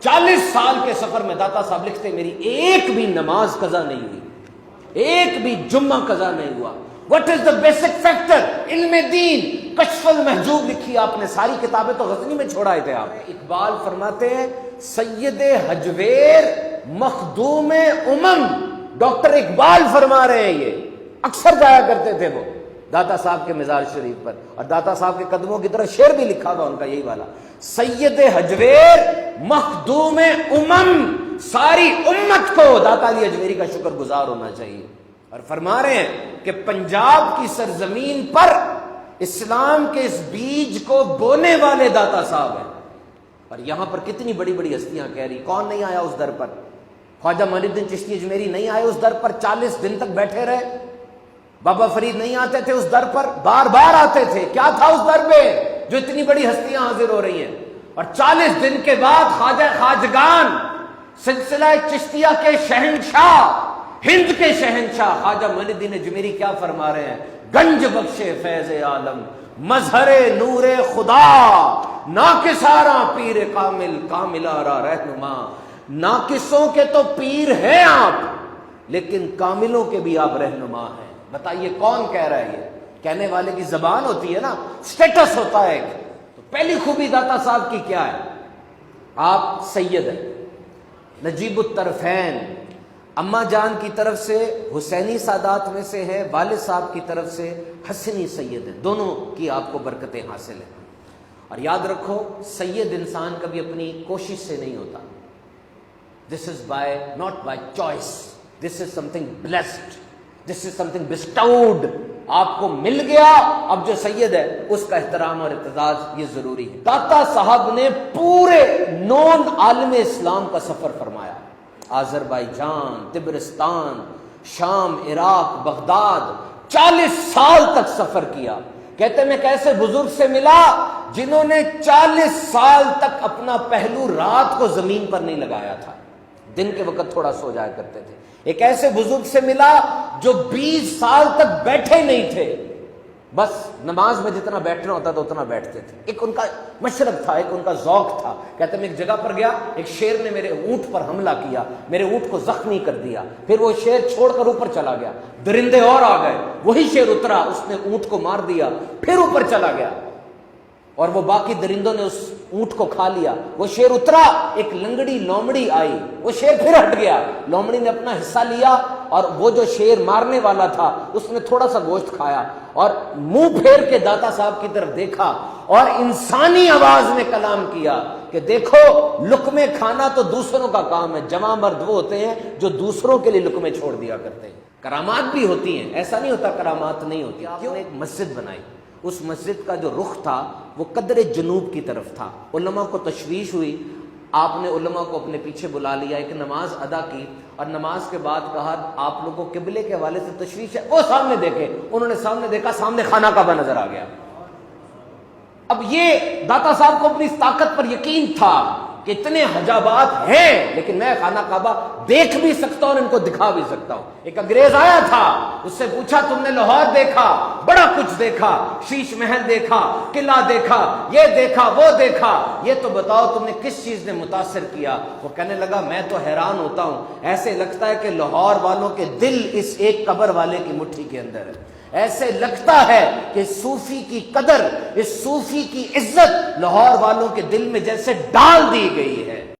40 سال کے سفر میں داتا صاحب لکھتے میری ایک بھی نماز قضا نہیں ہوئی، ایک بھی جمعہ قضا نہیں ہوا۔ What is the basic factor؟ علم دین، کشف المحجوب لکھی آپ نے، ساری کتابیں تو غزنی میں چھوڑائے تھے آپ۔ اقبال فرماتے ہیں سید حجویر مخدوم ڈاکٹر اقبال فرما رہے ہیں، یہ اکثر جایا کرتے تھے وہ داتا صاحب کے مزار شریف پر، اور داتا صاحب کے قدموں کی طرح شعر بھی لکھا تھا ان کا یہی والا، سید حجویر مخدوم ساری امت کو داتا علی اجمیری کا شکر گزار ہونا چاہیے۔ اور فرما رہے ہیں کہ پنجاب کی سرزمین پر اسلام کے اس بیج کو بونے والے داتا صاحب ہیں، اور یہاں پر کتنی بڑی بڑی ہستیاں کہہ رہی، کون نہیں آیا اس در پر؟ خواجہ معین الدین چشتی اجمیری نہیں آئے اس در پر، 40 دن تک بیٹھے رہے۔ بابا فرید نہیں آتے تھے اس در پر، بار بار آتے تھے۔ کیا تھا اس در پہ جو اتنی بڑی ہستیاں حاضر ہو رہی ہیں؟ اور 40 دن کے بعد خواجہ خواجگان سلسلہ چشتیہ کے شہنشاہ، ہند کے شہنشاہ خواجہ معین الدین اجمیری کیا فرما رہے ہیں؟ گنج بخش فیض عالم، مظہر نور خدا، ناکسارا پیر کامل، کاملارا رہنما۔ ناقصوں کے تو پیر ہیں آپ، لیکن کاملوں کے بھی آپ رہنما ہیں۔ بتائیے کون کہہ رہا ہے؟ یہ کہنے والے کی زبان ہوتی ہے نا، سٹیٹس ہوتا ہے ایک۔ تو پہلی خوبی داتا صاحب کی کیا ہے؟ آپ سید ہیں، نجیب الطرفین، اماں جان کی طرف سے حسینی سادات میں سے ہے، والد صاحب کی طرف سے حسنی سید ہیں، دونوں کی آپ کو برکتیں حاصل ہیں۔ اور یاد رکھو سید انسان کبھی اپنی کوشش سے نہیں ہوتا، this is by not by choice, this is something blessed, this is something bestowed, آپ کو مل گیا۔ اب جو سید ہے اس کا احترام اور اعتزاز یہ ضروری ہے۔ داتا صاحب نے پورے نون عالم اسلام کا سفر فرمایا، آذربائیجان، تبرستان، شام، عراق، بغداد، 40 سال تک سفر کیا۔ کہتے میں ایک ایسے بزرگ سے ملا جنہوں نے 40 سال تک اپنا پہلو رات کو زمین پر نہیں لگایا تھا، دن کے وقت تھوڑا سو جایا کرتے تھے۔ ایک ایسے بزرگ سے ملا جو 20 سال تک بیٹھے نہیں تھے، بس نماز میں جتنا بیٹھنا ہوتا تھا اتنا بیٹھتے تھے۔ ایک ان کا مشرب تھا، ایک ان کا ذوق تھا۔ کہتے میں ایک جگہ پر گیا، ایک شیر نے میرے اونٹ پر حملہ کیا، میرے اونٹ کو زخمی کر دیا، پھر وہ شیر چھوڑ کر اوپر چلا گیا، درندے اور آ گئے، وہی شیر اترا، اس نے اونٹ کو مار دیا، پھر اوپر چلا گیا، اور وہ باقی درندوں نے اس اونٹ کو کھا لیا۔ وہ شیر اترا، ایک لنگڑی لومڑی آئی، وہ شیر پھر ہٹ گیا، لومڑی نے اپنا حصہ لیا، اور وہ جو شیر مارنے والا تھا اس نے تھوڑا سا گوشت کھایا، اور منہ پھیر کے داتا صاحب کی طرف دیکھا اور انسانی آواز میں کلام کیا کہ دیکھو لقمے کھانا تو دوسروں کا کام ہے، جواں مرد وہ ہوتے ہیں جو دوسروں کے لیے لقمے چھوڑ دیا کرتے ہیں۔ کرامات بھی ہوتی ہیں، ایسا نہیں ہوتا کرامات نہیں ہوتی۔ آپ نے ایک مسجد بنائی، اس مسجد کا جو رخ تھا وہ قدر جنوب کی طرف تھا۔ علماء کو تشویش ہوئی، آپ نے علماء کو اپنے پیچھے بلا لیا، ایک نماز ادا کی، اور نماز کے بعد کہا آپ لوگوں کو قبلے کے حوالے سے تشویش ہے، وہ سامنے دیکھے۔ انہوں نے سامنے دیکھا، سامنے خانہ کعبہ نظر آ گیا۔ اب یہ داتا صاحب کو اپنی اس طاقت پر یقین تھا کہ اتنے حجابات ہیں لیکن میں خانہ کعبہ دیکھ بھی سکتا ہوں اور ان کو دکھا بھی سکتا ہوں۔ ایک انگریز آیا تھا، اس سے پوچھا تم نے لاہور دیکھا، بڑا کچھ دیکھا، شیش محل دیکھا، قلعہ دیکھا، یہ دیکھا، وہ دیکھا، یہ تو بتاؤ تم نے کس چیز نے متاثر کیا؟ وہ کہنے لگا میں تو حیران ہوتا ہوں، ایسے لگتا ہے کہ لاہور والوں کے دل اس ایک قبر والے کی مٹھی کے اندر ہے، ایسے لگتا ہے کہ صوفی کی قدر، اس صوفی کی عزت لاہور والوں کے دل میں جیسے ڈال دی گئی ہے۔